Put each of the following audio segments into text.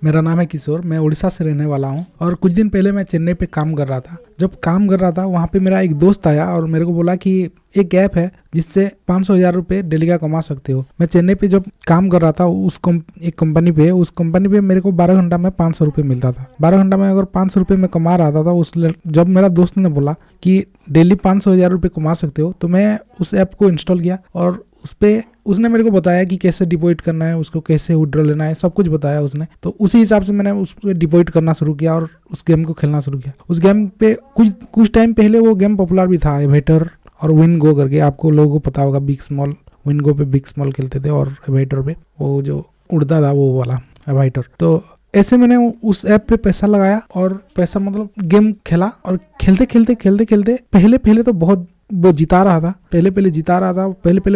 मेरा नाम है किशोर, मैं उड़ीसा से रहने वाला हूँ और कुछ दिन पहले मैं चेन्नई पे काम कर रहा था। जब काम कर रहा था वहाँ पे मेरा एक दोस्त आया और मेरे को बोला कि एक ऐप है जिससे 500,000 रुपये डेली का कमा सकते हो। मैं चेन्नई पे जब काम कर रहा था एक कंपनी पे, उस कंपनी पे मेरे को 12 घंटा में 500 रुपये मिलता था। 12 घंटा में अगर 500 रुपये में कमा रहा था जब मेरा दोस्त ने बोला कि डेली 500,000 रुपये कमा सकते हो, तो मैं उस ऐप को इंस्टॉल किया और उस पर उसने मेरे को बताया कि कैसे डिपॉजिट करना है, उसको कैसे विड्रॉ लेना है, सब कुछ बताया उसने। तो उसी हिसाब से मैंने उस पर डिपॉजिट करना शुरू किया और उस गेम को खेलना शुरू किया। उस गेम पे कुछ टाइम पहले वो गेम पॉपुलर भी था, एवेटर और विनगो करके, आपको लोगों को पता होगा। बिग स्मॉल, विनगो पे बिग स्मॉल खेलते थे और एवेटर पे वो जो उड़ता था वो वाला एवेटर। तो ऐसे मैंने उस ऐप पे पैसा लगाया और पैसा मतलब गेम खेला और खेलते पहले तो बहुत वो जिता रहा था, पहले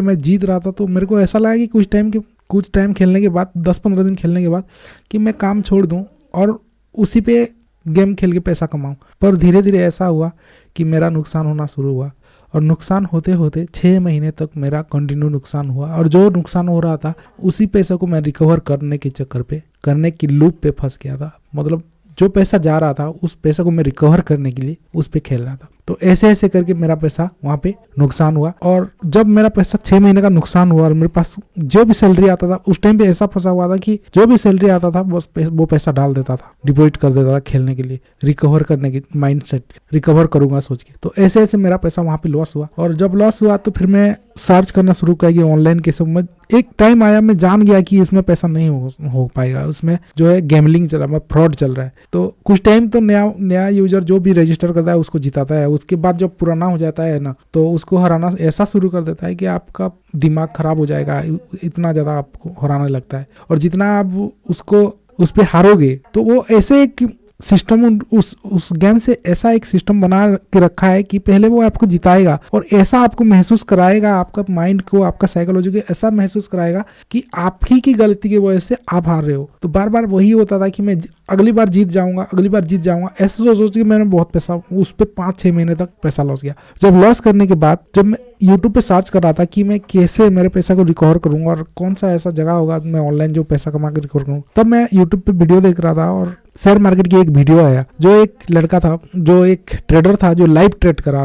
मैं जीत रहा था। तो मेरे को ऐसा लगा कि कुछ टाइम खेलने के बाद, 10-15 दिन खेलने के बाद, कि मैं काम छोड़ दूं और उसी पे गेम खेल के पैसा कमाऊं। पर धीरे धीरे ऐसा हुआ कि मेरा नुकसान होना शुरू हुआ और नुकसान होते होते 6 महीने तक मेरा कंटिन्यू नुकसान हुआ। और जो नुकसान हो रहा था उसी पैसे को मैं रिकवर करने के चक्कर पे, करने की लूप पे फंस गया था। मतलब जो पैसा जा रहा था उस पैसे को मैं रिकवर करने के लिए उस पे खेल रहा था। तो ऐसे करके मेरा पैसा वहाँ पे नुकसान हुआ। और जब मेरा पैसा 6 महीने का नुकसान हुआ और मेरे पास जो भी सैलरी आता था, उस टाइम पे ऐसा फंसा हुआ था कि जो भी सैलरी आता था बस वो पैसा डाल देता था, डिपॉजिट कर देता था खेलने के लिए, रिकवर करने की माइंडसेट, रिकवर करूंगा सोच के। तो ऐसे मेरा पैसा वहाँ पे लॉस हुआ। और जब लॉस हुआ तो फिर मैं सर्च करना शुरू किया कि ऑनलाइन कैसे। एक टाइम आया, मैं जान गया कि इसमें पैसा नहीं हो पाएगा, उसमें जो है गैम्बलिंग चल रहा है, फ्रॉड चल रहा है। तो कुछ टाइम तो नया यूजर जो भी रजिस्टर करता है उसको जिताता है, उसके बाद जब पुराना हो जाता है ना तो उसको हराना ऐसा शुरू कर देता है कि आपका दिमाग खराब हो जाएगा, इतना ज्यादा आपको हराने लगता है। और जितना आप उस पे हारोगे तो वो ऐसे एक सिस्टम उस गेम से ऐसा एक सिस्टम बना के रखा है कि पहले वो आपको जिताएगा और ऐसा आपको महसूस कराएगा, आपका माइंड को, आपका साइकोलॉजी को ऐसा महसूस कराएगा कि आपकी की गलती की वजह से आप हार रहे हो। तो बार बार वही होता था कि मैं अगली बार जीत जाऊंगा, ऐसे सोच के मैंने बहुत पैसा उस पर 5-6 महीने तक पैसा लॉस किया। जब लॉस करने के बाद जब मैं यूट्यूब पे सर्च कर रहा था कि मैं कैसे मेरे पैसा को रिकवर करूंगा और कौन सा ऐसा जगह होगा मैं ऑनलाइन जो पैसा कमा के रिकवर करूंगा, तब मैं यूट्यूब पे वीडियो देख रहा था और शेयर मार्केट की एक वीडियो आया। जो एक लड़का था, जो एक ट्रेडर था, जो लाइव ट्रेड करा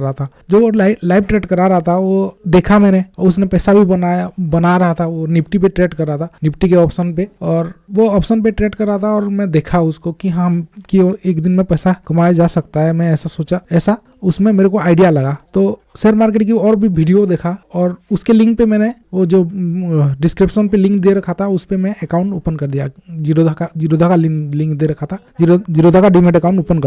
रहा था, वो देखा मैंने। उसने पैसा भी बना रहा था, वो निफ्टी पे ट्रेड कर रहा था, निफ्टी के ऑप्शन पे, और वो ऑप्शन पे ट्रेड कर रहा था। और मैं देखा उसको कि हाँ, कि एक दिन में पैसा कमाया जा सकता है। मैं ऐसा सोचा, उसमें मेरे को आइडिया लगा। तो शेयर मार्केट की और भी वीडियो देखा और उसके लिंक पे मैंने वो जो डिस्क्रिप्शन पे लिंक दे रखा था उस पे मैं अकाउंट ओपन कर दिया। जीरोधा का लिंक दे रखा था, जीरोधा का डीमेट अकाउंट ओपन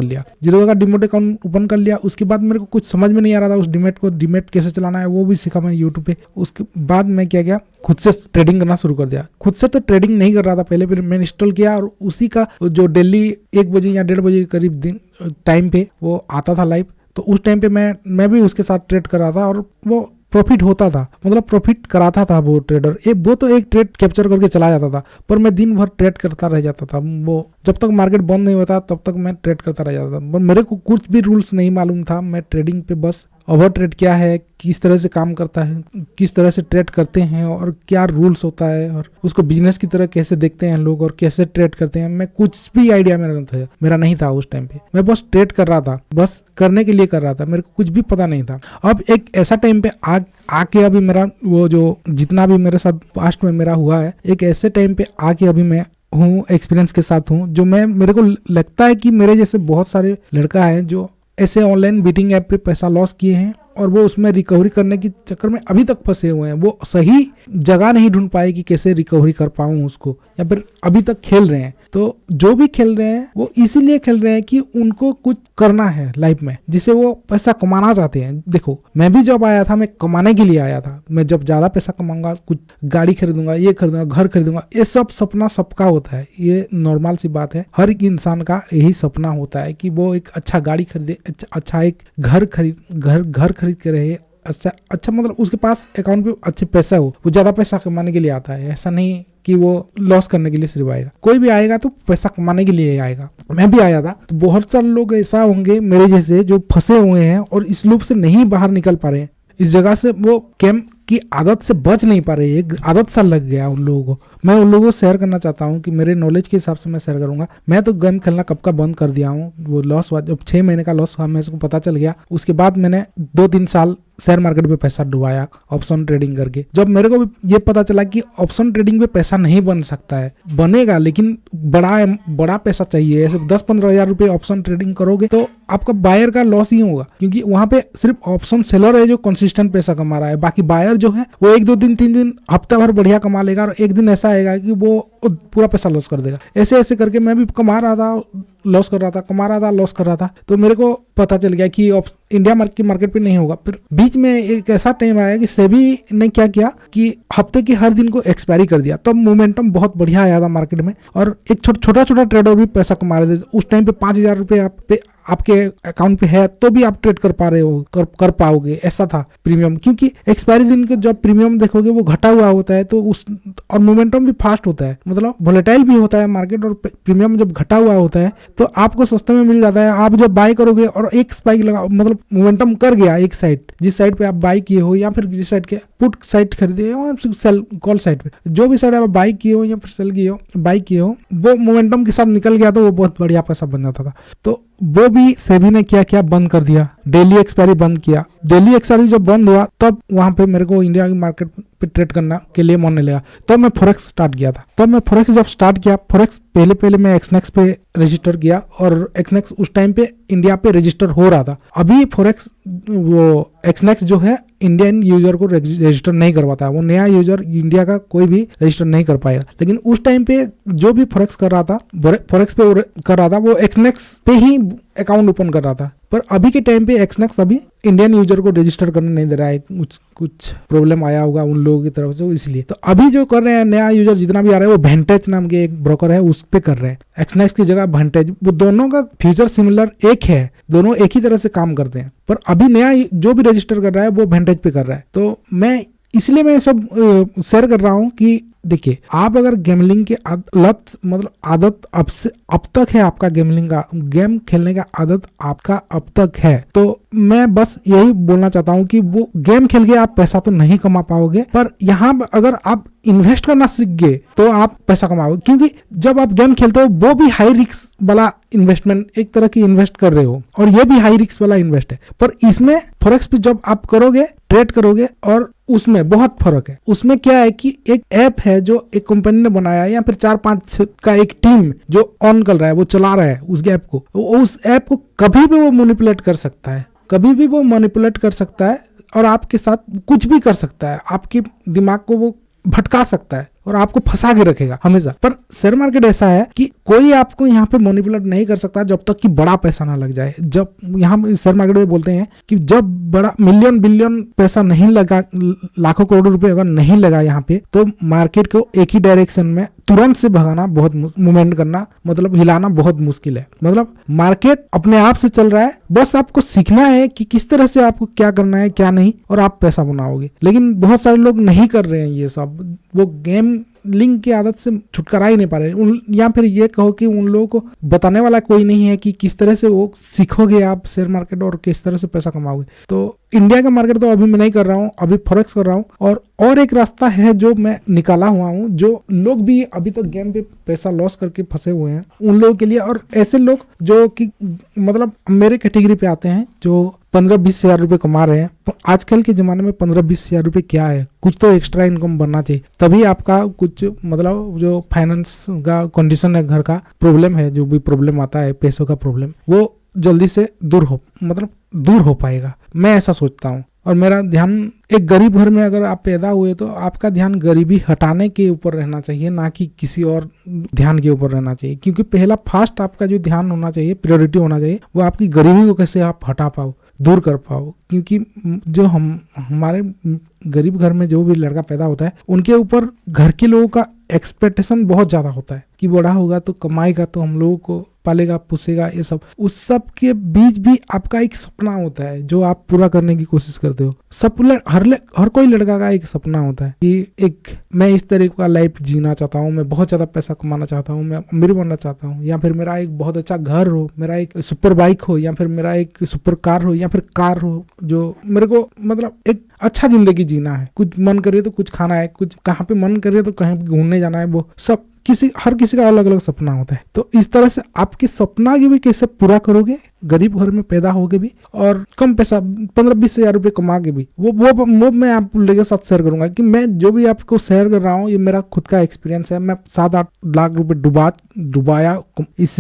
कर लिया। उसके बाद मेरे को कुछ समझ में नहीं आ रहा था उस डीमेट कैसे चलाना है, वो भी सीखा मैं यूट्यूब पे। उसके बाद मैं क्या किया, खुद से ट्रेडिंग करना शुरू कर दिया। खुद से तो ट्रेडिंग नहीं कर रहा था पहले, फिर मैंने इंस्टॉल किया और उसी का जो डेली 1 बजे या 1:30 बजे के करीब टाइम पे वो आता था लाइव। तो उस टाइम पे मैं भी उसके साथ ट्रेड कर रहा था और वो प्रॉफिट होता था, मतलब प्रॉफिट कराता था वो ट्रेडर। वो तो एक ट्रेड कैप्चर करके चला जाता था, पर मैं दिन भर ट्रेड करता रह जाता था। वो जब तक मार्केट बंद नहीं होता तब तक मैं ट्रेड करता रह जाता था। पर मेरे को कुछ भी रूल्स नहीं मालूम था। मैं ट्रेडिंग पे बस ओवर ट्रेड क्या है, किस तरह से काम करता है, किस तरह से ट्रेड करते हैं और क्या रूल्स होता है और उसको बिजनेस की तरह कैसे देखते हैं लोग और कैसे ट्रेड करते हैं, मैं कुछ भी आइडिया मेरा नहीं था उस टाइम पे। मैं बस ट्रेड कर रहा था, बस करने के लिए कर रहा था, मेरे को कुछ भी पता नहीं था। अब एक ऐसा टाइम पे आके अभी मेरा वो जो जितना भी मेरे साथ पास्ट में मेरा हुआ है, एक ऐसे टाइम पे आके अभी मैं हूँ, एक्सपीरियंस के साथ हूँ, जो मेरे को लगता है कि मेरे जैसे बहुत सारे लड़का है जो ऐसे ऑनलाइन बीटिंग ऐप पे पैसा लॉस किए हैं और वो उसमें रिकवरी करने के चक्कर में अभी तक फंसे हुए हैं। वो सही जगह नहीं ढूंढ पाए कि कैसे रिकवरी कर पाऊं उसको, या फिर अभी तक खेल रहे हैं। तो जो भी खेल रहे हैं वो इसीलिए खेल रहे हैं कि उनको कुछ करना है लाइफ में, जिसे वो पैसा कमाना चाहते हैं। देखो, मैं भी जब आया था मैं कमाने के लिए आया था। मैं जब ज्यादा पैसा कमाऊंगा, कुछ गाड़ी खरीदूंगा, ये खरीदूंगा, घर खरीदूंगा, ये सब सपना सबका होता है। ये नॉर्मल सी बात है, हर एक इंसान का यही सपना होता है कि वो एक अच्छा गाड़ी खरीदे, अच्छा एक घर खरीद के रहे, अच्छा मतलब उसके पास अकाउंट पे अच्छे पैसा हो। वो ज्यादा पैसा कमाने के लिए आता है, ऐसा नहीं कि वो लॉस करने के लिए सिर्फ आएगा। कोई भी आएगा तो पैसा कमाने के लिए आएगा। मैं भी आया था, तो बहुत सारे लोग ऐसा होंगे मेरे जैसे जो फंसे हुए हैं और इस लूप से नहीं बाहर निकल पा रहे हैं। इस जगह से वो की आदत से बच नहीं पा रही है, एक आदत सा लग गया उन लोगों को। मैं उन लोगों को शेयर करना चाहता हूँ कि मेरे नॉलेज के हिसाब से मैं शेयर करूंगा। मैं तो गेम खेलना कब का बंद कर दिया हूँ। वो लॉस हुआ, जब 6 महीने का लॉस हुआ मेरे को पता चल गया, उसके बाद मैंने 2-3 साल शेयर मार्केट पे पैसा डुबाया ऑप्शन ट्रेडिंग करके। जब मेरे को ये पता चला कि ऑप्शन ट्रेडिंग पे पैसा नहीं बन सकता है, बनेगा लेकिन बड़ा पैसा चाहिए। ऐसे 10-15 हज़ार रुपये ऑप्शन ट्रेडिंग करोगे तो आपका बायर का लॉस ही होगा, क्योंकि वहां पे सिर्फ ऑप्शन सेलर है जो कंसिस्टेंट पैसा कमा रहा है। बाकी बायर जो है वो 1-2 दिन 3 दिन हफ्ता भर बढ़िया कमा लेगा और एक दिन ऐसा आएगा कि वो पूरा पैसा लॉस कर देगा। ऐसे ऐसे करके मैं भी कमा रहा था, लॉस कर रहा था, कमा रहा था, लॉस कर रहा था। तो मेरे को पता चल गया कि इंडिया मार्केट पे नहीं होगा। फिर बीच में एक ऐसा टाइम आया कि सेबी ने क्या किया कि हफ्ते की हर दिन को एक्सपायरी कर दिया। तब मोमेंटम बहुत बढ़िया आया था मार्केट में और एक छोटा छोटा ट्रेडर भी पैसा कमा रहे थे। उस टाइम पे 5,000 रुपये आपके अकाउंट पे है तो भी आप ट्रेड कर पा रहे हो, कर पाओगे, ऐसा था प्रीमियम। क्योंकि एक्सपायरी दिन के जब प्रीमियम देखोगे वो घटा हुआ होता है, तो उस और मोमेंटम भी फास्ट होता है, मतलब वोलेटाइल भी होता है मार्केट। और प्रीमियम जब घटा हुआ होता है तो आपको सस्ते में मिल जाता है। आप जब बाय करोगे और एक स्पाइक लगा, मतलब मोमेंटम कर गया एक साइड, जिस साइड पे आप बाय किए हो या फिर जिस साइड के पुट साइड खरीदे हो या सेल कॉल साइड पे, जो भी साइड आप बाय किए हो या फिर सेल किए हो, बाय किए हो, वो मोमेंटम के साथ निकल गया तो वो बहुत बढ़िया पैसा बन जाता था। तो वो भी सेबी ने क्या किया, बंद कर दिया, डेली एक्सपायरी बंद किया। डेली एक्सपायरी जब बंद हुआ तब वहां पे मेरे को इंडिया की मार्केट पे ट्रेड करना के लिए मन नहीं लगा। तब मैं फॉरेक्स स्टार्ट किया था। तब मैं फॉरेक्स जब स्टार्ट किया, फॉरेक्स पहले मैं एक्सनेक्स पे रजिस्टर किया और एक्सनेक्स उस टाइम पे इंडिया पे रजिस्टर हो रहा था। अभी फॉरेक्स वो एक्सनेक्स जो है इंडियन यूजर को रजिस्टर नहीं करवाता है, वो नया यूजर इंडिया का कोई भी रजिस्टर नहीं कर पाएगा। लेकिन उस टाइम पे जो भी फॉरेक्स कर रहा था, फॉरेक्स पे कर रहा था, वो एक्सनेक्स पे ही अकाउंट ओपन कर रहा था। पर अभी के टाइम पे एक्सनेक्स अभी इंडियन यूजर को रजिस्टर करने नहीं दे रहा है। कुछ प्रॉब्लम आया होगा उन लोगों की तरफ से, इसलिए। तो अभी जो कर रहे हैं नया यूजर जितना भी आ रहा है वो वेंटेज नाम के एक ब्रोकर है उस पे कर रहे हैं, एक्सनेक्स की जगह वेंटेज। वो दोनों का फ्यूचर सिमिलर एक है, दोनों एक ही तरह से काम करते हैं। पर अभी नया जो भी रजिस्टर कर रहा है वो वेंटेज पे कर रहा है। तो मैं इसलिए मैं सब शेयर कर रहा हूँ कि देखिए, आप अगर गेमलिंग की आदत अब तक है, आपका गेमलिंग का, गेम खेलने का आदत आपका अब तक है, तो मैं बस यही बोलना चाहता हूँ कि वो गेम खेल के आप पैसा तो नहीं कमा पाओगे, पर यहाँ अगर आप इन्वेस्ट करना सीख गए तो आप पैसा कमाओगे। क्योंकि जब आप गेम खेलते हो वो भी हाई रिस्क वाला इन्वेस्टमेंट, एक तरह की इन्वेस्ट कर रहे हो, और ये भी हाई रिस्क वाला इन्वेस्ट है। पर इसमें फॉरेक्स पे जब आप करोगे, ट्रेड करोगे, और उसमें बहुत फर्क है। उसमें क्या है कि एक ऐप है जो एक कंपनी ने बनाया है या फिर 4-5 का एक टीम जो ऑन कर रहा है, वो चला रहा है उस ऐप को। उस ऐप को कभी भी वो मैनिपुलेट कर सकता है, कभी भी वो मैनिपुलेट कर सकता है और आपके साथ कुछ भी कर सकता है। आपके दिमाग को वो भटका सकता है और आपको फंसा के रखेगा हमेशा। पर शेयर मार्केट ऐसा है कि कोई आपको यहाँ पे मैनिपुलेट नहीं कर सकता जब तक कि बड़ा पैसा ना लग जाए। जब यहाँ शेयर मार्केट में बोलते हैं कि जब बड़ा मिलियन बिलियन पैसा नहीं लगा, लाखों करोड़ों रुपए अगर नहीं लगा यहाँ पे, तो मार्केट को एक ही डायरेक्शन में तुरंत से भगाना, बहुत मूवमेंट करना, मतलब हिलाना बहुत मुश्किल है। मतलब मार्केट अपने आप से चल रहा है, बस आपको सीखना है कि किस तरह से आपको क्या करना है क्या नहीं, और आप पैसा बनाओगे। लेकिन बहुत सारे लोग नहीं कर रहे हैं ये सब, वो गेम लिंक की आदत से छुटकारा ही नहीं पा रहे। या फिर ये कहो कि उन लोगों को बताने वाला कोई नहीं है कि किस तरह से वो सीखोगे आप शेयर मार्केट और किस तरह से पैसा कमाओगे। तो इंडिया का मार्केट तो अभी मैं नहीं कर रहा हूँ, अभी फॉरेक्स कर रहा हूँ। और एक रास्ता है जो मैं निकाला हुआ हूँ, जो लोग भी अभी तक गेम पे पैसा लॉस करके फंसे हुए हैं उन लोगों के लिए, और ऐसे लोग जो कि मतलब मेरे कैटेगरी पे आते हैं, जो 15-20 हज़ार रुपये कमा रहे हैं। तो आजकल के ज़माने में 15-20 हज़ार रुपये क्या है, कुछ तो एक्स्ट्रा इनकम बनना चाहिए, तभी आपका कुछ मतलब जो फाइनेंस का कंडीशन है, घर का प्रॉब्लम है, जो भी प्रॉब्लम आता है पैसों का प्रॉब्लम, वो जल्दी से दूर हो पाएगा। मैं ऐसा सोचता हूँ। और मेरा ध्यान एक गरीब घर में अगर आप पैदा हुए तो आपका ध्यान गरीबी हटाने के ऊपर रहना चाहिए, ना कि किसी और ध्यान के ऊपर रहना चाहिए। क्योंकि पहला फास्ट आपका जो ध्यान होना चाहिए, प्रायोरिटी होना चाहिए, वो आपकी गरीबी को कैसे आप हटा पाओ, दूर कर पाओ। क्योंकि जो हमारे गरीब घर में जो भी लड़का पैदा होता है, उनके ऊपर घर के लोगों का एक्सपेक्टेशन बहुत ज्यादा होता है कि बड़ा होगा तो कमाएगा, तो हम लोगों को पालेगा पोसेगा, ये सब। उस सब के बीच भी आपका एक सपना होता है जो आप पूरा करने की कोशिश करते हो। हर कोई लड़का का एक सपना होता है कि मैं इस तरह का लाइफ जीना चाहता हूँ, मैं बहुत ज्यादा पैसा कमाना चाहता हूँ, मैं अमीर बनना चाहता हूँ, या फिर मेरा एक बहुत अच्छा घर हो, मेरा एक सुपर बाइक हो, या फिर मेरा एक सुपर कार हो, या फिर कार हो जो मेरे को मतलब एक अच्छा जिंदगी जीना है, कुछ मन करे तो कुछ खाना है, कुछ कहाँ पे मन करे तो कहीं घूमने जाना है, वो सब हर किसी का अलग अलग सपना होता है। तो इस तरह से आपके सपना ये भी कैसे पूरा करोगे, गरीब घर में पैदा होके भी और कम पैसा 15-20 हजार रुपये कमा के भी, वो मैं आप लोगों के साथ शेयर करूंगा कि मैं जो भी आपको शेयर कर रहा हूँ ये मेरा खुद का एक्सपीरियंस है। मैं 7-8 लाख रुपए डुबाया इस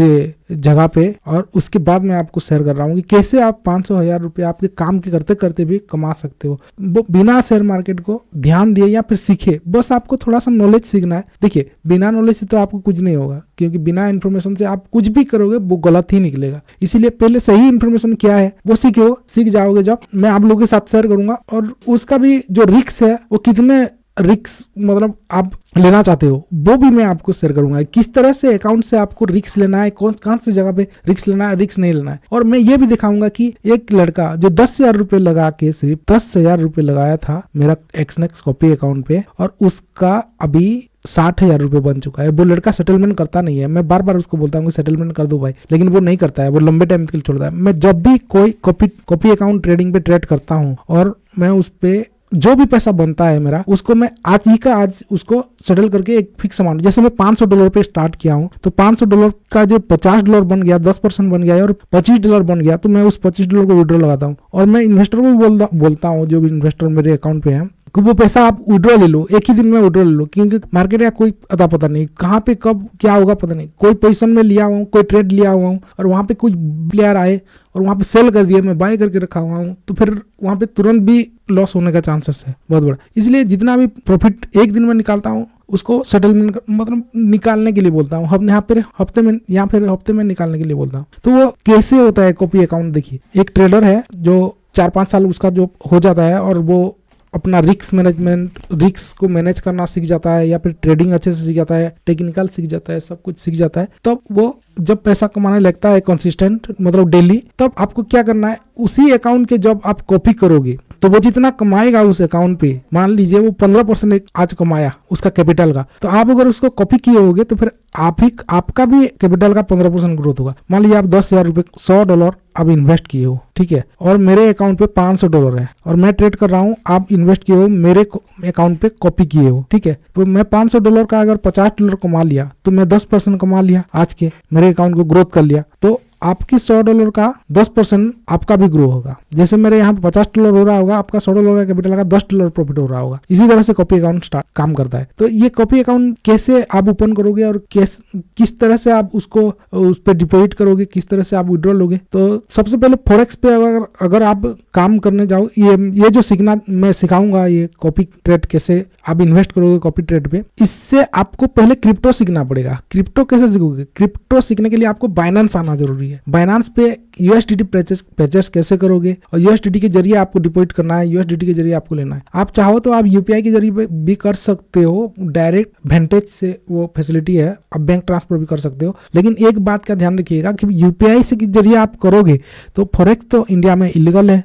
जगह पे, और उसके बाद मैं आपको शेयर कर रहा हूँ कि कैसे आप 500,000 रुपये आपके काम के करते करते भी कमा सकते हो, वो बिना शेयर मार्केट को ध्यान दिए या फिर सीखे। बस आपको थोड़ा सा नॉलेज सीखना है। देखिए, बिना नॉलेज से तो आपको कुछ नहीं होगा, क्योंकि बिना इन्फॉर्मेशन से आप कुछ भी करोगे वो गलत ही निकलेगा। इसीलिए पहले सही इन्फॉर्मेशन क्या है वो सीख जाओगे जब मैं आप लोगों के साथ शेयर करूंगा, और उसका भी जो रिस्क है वो कितने रिस्क मतलब आप लेना चाहते हो वो भी मैं आपको शेयर करूंगा। किस तरह से अकाउंट से आपको रिस्क लेना है, कौन सी जगह पे रिस्क लेना है, रिस्क नहीं लेना है। और मैं ये भी दिखाऊंगा कि एक लड़का जो 10,000 रुपये लगा के, सिर्फ 10,000 रुपये लगाया था मेरा एक्सनेक्स कॉपी अकाउंट पे, और उसका अभी 60,000 रुपये बन चुका है। वो लड़का सेटलमेंट करता नहीं है, मैं बार बार उसको बोलता हूँ कि सेटलमेंट कर दो भाई, लेकिन वो नहीं करता है, वो लंबे टाइम के लिए छोड़ता है। मैं जब भी कोई कॉपी अकाउंट ट्रेडिंग पे ट्रेड करता हूँ और मैं उस पे जो भी पैसा बनता है मेरा, उसको मैं आज उसको सेटल करके एक फिक्स अमाउंट, जैसे मैं $500 पे स्टार्ट किया हूँ तो $500 का जो $50 बन गया, 10% बन गया और $25 बन गया, तो मैं उस $25 को विड्रॉ लगाता हूँ। और मैं इन्वेस्टर को भी बोलता हूँ, जो भी इन्वेस्टर मेरे अकाउंट पे है, कि वो पैसा आप विड्रॉ ले लो, एक ही दिन में विड्रॉ ले लो, क्योंकि मार्केट का कोई अता पता नहीं, कहाँ पे कब क्या होगा पता नहीं। कोई पोजीशन में लिया हुआ हूँ, कोई ट्रेड लिया हुआ हूँ और वहाँ पे कुछ प्लेयर आए और वहाँ पे सेल कर दिया, मैं बाय करके रखा हुआ हूँ, तो फिर वहाँ पे तुरंत भी लॉस होने का चांसेस है बहुत बड़ा। इसलिए जितना भी प्रॉफिट एक दिन में निकालता हूँ उसको सेटलमेंट मतलब निकालने के लिए बोलता हूँ, हम यहाँ पे हफ्ते में निकालने के लिए बोलता हूँ। तो वो कैसे होता है कॉपी अकाउंट? देखिए, एक ट्रेडर है जो 4-5 साल उसका जो हो जाता है और वो अपना रिस्क को मैनेज करना सीख जाता है, या फिर ट्रेडिंग अच्छे से सीख जाता है, टेक्निकल सीख जाता है, सब कुछ सीख जाता है, तब वो जब पैसा कमाने लगता है कंसिस्टेंट मतलब डेली, तब आपको क्या करना है, उसी अकाउंट के जब आप कॉपी करोगे तो वो जितना कमाएगा उस अकाउंट पे, मान लीजिए वो 15% आज कमाया उसका कैपिटल का, तो आप अगर उसको कॉपी किए होगे तो फिर आपका भी कैपिटल का 15% ग्रोथ होगा। मान लीजिए आप 10,000 रुपये $100 आप इन्वेस्ट किए हो, ठीक है, और मेरे अकाउंट पे $500 है और मैं ट्रेड कर रहा हूँ, आप इन्वेस्ट किए हो मेरे अकाउंट पे कॉपी किए हो, ठीक है, तो मैं $500 का अगर $50 कमा लिया तो मैं 10% कमा लिया, आज के मेरे अकाउंट को ग्रोथ कर लिया, तो आपकी $100 का 10% आपका भी ग्रो होगा। जैसे मेरे यहाँ पे $50 हो रहा होगा, आपका $100 का कैपिटल का $10 प्रॉफिट हो रहा होगा। इसी तरह से कॉपी अकाउंट काम करता है। तो ये कॉपी अकाउंट कैसे आप ओपन करोगे और किस तरह से आप उसको उस पर डिपॉजिट करोगे, किस तरह से आप विड्रॉ लोगे? तो सबसे पहले फॉरेक्स पे अगर आप काम करने जाओ, ये जो सीखना मैं सिखाऊंगा, ये कॉपी ट्रेड कैसे आप इन्वेस्ट करोगे कॉपी ट्रेड पे, इससे आपको पहले क्रिप्टो सीखना पड़ेगा। क्रिप्टो कैसे सीखोगे? क्रिप्टो सीखने के लिए आपको बाइनेंस आना जरूरी है। बाइनेंस पे USDT परचेस कैसे करोगे और USDT के जरिए आपको डिपॉजिट करना है, USDT के जरिए आपको लेना है। आप चाहो तो आप UPI के जरिए भी कर सकते हो, डायरेक्ट वेंटेज से वो फैसिलिटी है, आप बैंक ट्रांसफर भी कर सकते हो। लेकिन एक बात का ध्यान रखिएगा कि UPI से के जरिए आप करोगे तो फॉरेक्स तो इंडिया में इलीगल है,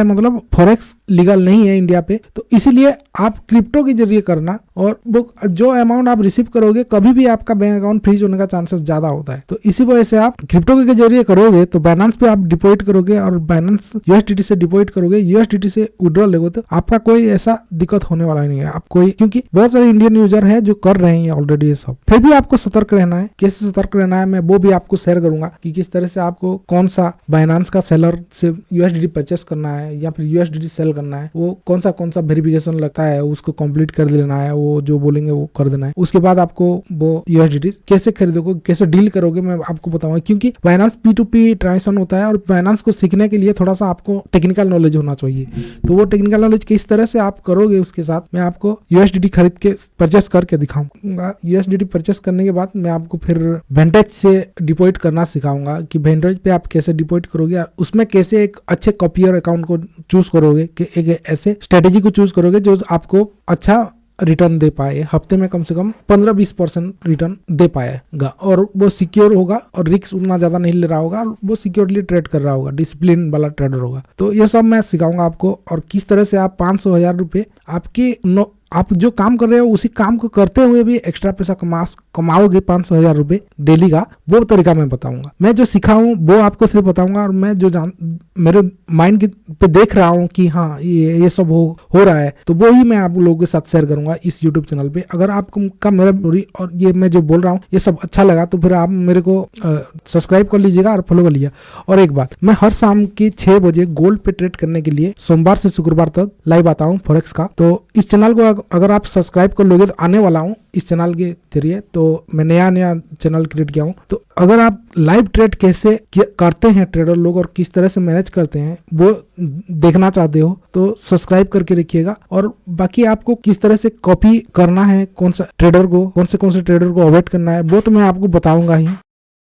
मतलब फॉरेक्स लीगल नहीं है इंडिया पे। तो इसीलिए आप क्रिप्टो के जरिए करना, और वो जो अमाउंट आप रिसीव करोगे कभी भी आपका बैंक अकाउंट फ्रीज होने का चांसेस ज्यादा होता है। तो इसी वजह से आप क्रिप्टो के जरिए करोगे तो बाइनेंस पे आप डिपॉजिट करोगे और बाइनेंस USDT से डिपॉजिट करोगे, USDT से विड्रॉ लोगे, तो आपका कोई ऐसा दिक्कत होने वाला नहीं है। आप कोई, क्योंकि बहुत सारे इंडियन यूजर है जो कर रहे हैं ऑलरेडी ये सब। फिर भी आपको सतर्क रहना है। कैसे सतर्क रहना है मैं वो भी आपको शेयर करूंगा कि किस तरह से आपको कौन सा बाइनेंस का सेलर से USDT परचेस करना है या फिर USDT सेल करना है, वो कौन सा वेरिफिकेशन लगता है उसको कंप्लीट कर लेना है, वो जो बोलेंगे वो कर देना है। उसके बाद आपको वो USDT कैसे खरीदोगे, कैसे डील करोगे मैं आपको बताऊंगा, क्योंकि बाइनेंस P2P ट्रांजैक्शन होता है और बाइनेंस को सीखने के लिए थोड़ा सा आपको टेक्निकल नॉलेज होना चाहिए। तो वो टेक्निकल नॉलेज किस तरह से आप करोगे उसके साथ मैं आपको USDT खरीद के परचेस करके दिखाऊंगा। USDT परचेस करने के बाद मैं आपको फिर वेंटेज से डिपॉजिट करना सिखाऊंगा कि वेंटेज पे आप कैसे डिपॉजिट करोगे और उसमें कैसे एक अच्छे कॉपियर अकाउंट को चूज करोगे, कि एक ऐसे स्ट्रेटेजी को चूज करोगे जो आपको अच्छा रिटर्न दे पाए, हफ्ते में कम से कम 15-20% रिटर्न दे पाएगा, और वो सिक्योर होगा और रिस्क उतना ज्यादा नहीं ले रहा होगा और वो सिक्योरली ट्रेड कर रहा होगा, डिसिप्लिन वाला ट्रेडर होगा। तो ये सब मैं सिखाऊंगा आपको, और किस तरह से आप 500,000 रुपये आप जो काम कर रहे हो उसी काम को करते हुए भी एक्स्ट्रा पैसा कमाओगे 500,000 रुपए डेली का, वो तरीका मैं बताऊंगा। मैं जो सीखा हूँ वो आपको सिर्फ बताऊंगा, और मैं जो मेरे माइंड पे देख रहा हूँ कि हाँ ये सब हो रहा है, तो वो ही मैं आप लोगों के साथ शेयर करूंगा इस यूट्यूब चैनल पे। अगर आपको मेरा और ये मैं जो बोल रहा हूँ ये सब अच्छा लगा तो फिर आप मेरे को सब्सक्राइब कर लीजिएगा और फॉलो कर लीजिएगा। और एक बात, मैं हर शाम के 6 बजे गोल्ड पे ट्रेड करने के लिए सोमवार से शुक्रवार तक लाइव आता हूँ फॉरेक्स का। तो इस चैनल को अगर आप सब्सक्राइब कर लोगे तो आने वाला हूँ इस चैनल के जरिए, तो मैं नया चैनल क्रिएट किया हूँ। तो अगर आप लाइव ट्रेड कैसे करते हैं ट्रेडर लोग और किस तरह से मैनेज करते हैं वो देखना चाहते हो तो सब्सक्राइब करके रखिएगा। और बाकी आपको किस तरह से कॉपी करना है, कौन से ट्रेडर को अवॉइड करना है, वो तो मैं आपको बताऊंगा ही।